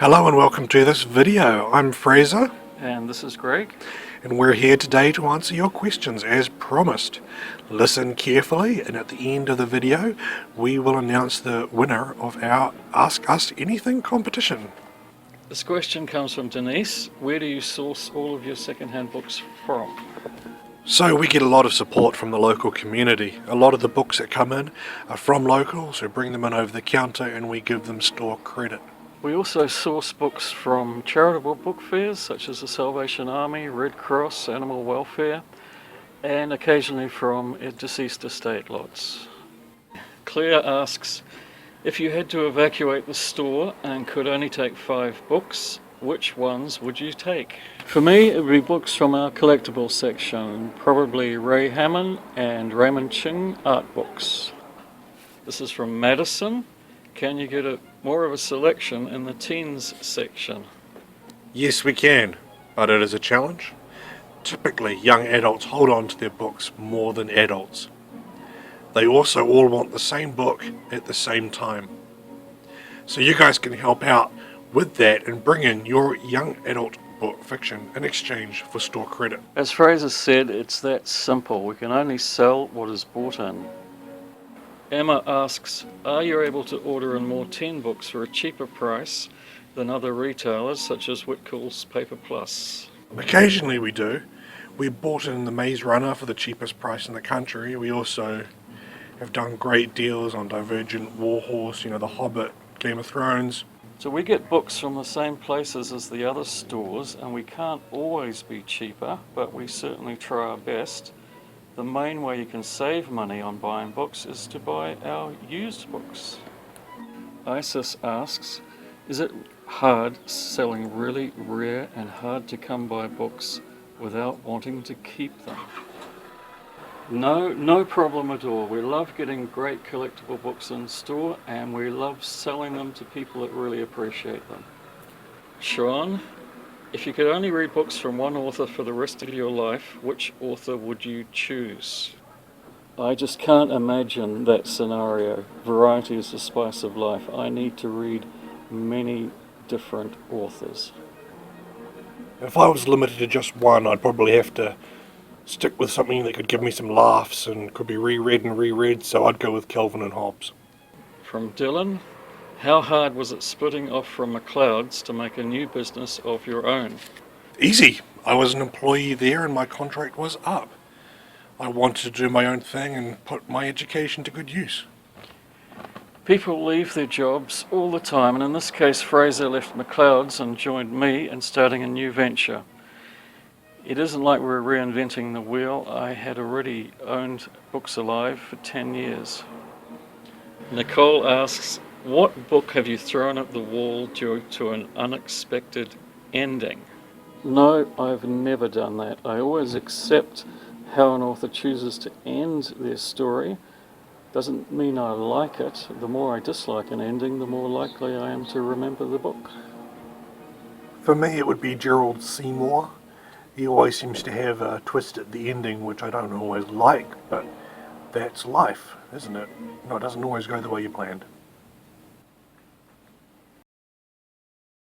Hello and welcome to this video. I'm Fraser And this is Greg. and we're here today to answer your questions as promised. Listen carefully and at the end of the video we will announce the winner of our Ask Us Anything competition. This question comes from Denise. Where do you source all of your second-hand books from? So we get a lot of support from the local community. A lot of the books that come in are from locals who bring them in over the counter and we give them store credit. We also source books from charitable book fairs such as the Salvation Army, Red Cross, Animal Welfare, and occasionally from deceased estate lots. Claire asks, if you had to evacuate the store and could only take 5 books, which ones would you take? For me, it would be books from our collectible section, probably Ray Hammond and Raymond Ching art books. This is from Madison. Can you get more of a selection in the teens section? Yes, we can, but it is a challenge. Typically, young adults hold on to their books more than adults. They also all want the same book at the same time. So you guys can help out with that and bring in your young adult book fiction in exchange for store credit. As Fraser said, it's that simple. We can only sell what is bought in. Emma asks, are you able to order in more 10 books for a cheaper price than other retailers such as Whitcoulls Paper Plus? Occasionally we do. We bought in the Maze Runner for the cheapest price in the country. We also have done great deals on Divergent, Warhorse, The Hobbit, Game of Thrones. So we get books from the same places as the other stores, and we can't always be cheaper, but we certainly try our best. The main way you can save money on buying books is to buy our used books. Isis asks, is it hard selling really rare and hard to come by books without wanting to keep them? No problem at all. We love getting great collectible books in store and we love selling them to people that really appreciate them. Sean, if you could only read books from one author for the rest of your life, which author would you choose? I just can't imagine that scenario. Variety is the spice of life. I need to read many different authors. If I was limited to just one, I'd probably have to stick with something that could give me some laughs and could be reread and reread, so I'd go with Calvin and Hobbes. From Dylan, how hard was it splitting off from McLeod's to make a new business of your own? Easy. I was an employee there and my contract was up. I wanted to do my own thing and put my education to good use. People leave their jobs all the time, and in this case Fraser left McLeod's and joined me in starting a new venture. It isn't like we're reinventing the wheel. I had already owned Books Alive for 10 years. Nicole asks, what book have you thrown at the wall due to an unexpected ending? No, I've never done that. I always accept how an author chooses to end their story. Doesn't mean I like it. The more I dislike an ending, the more likely I am to remember the book. For me it would be Gerald Seymour. He always seems to have a twist at the ending which I don't always like, but that's life, isn't it? No, it doesn't always go the way you planned.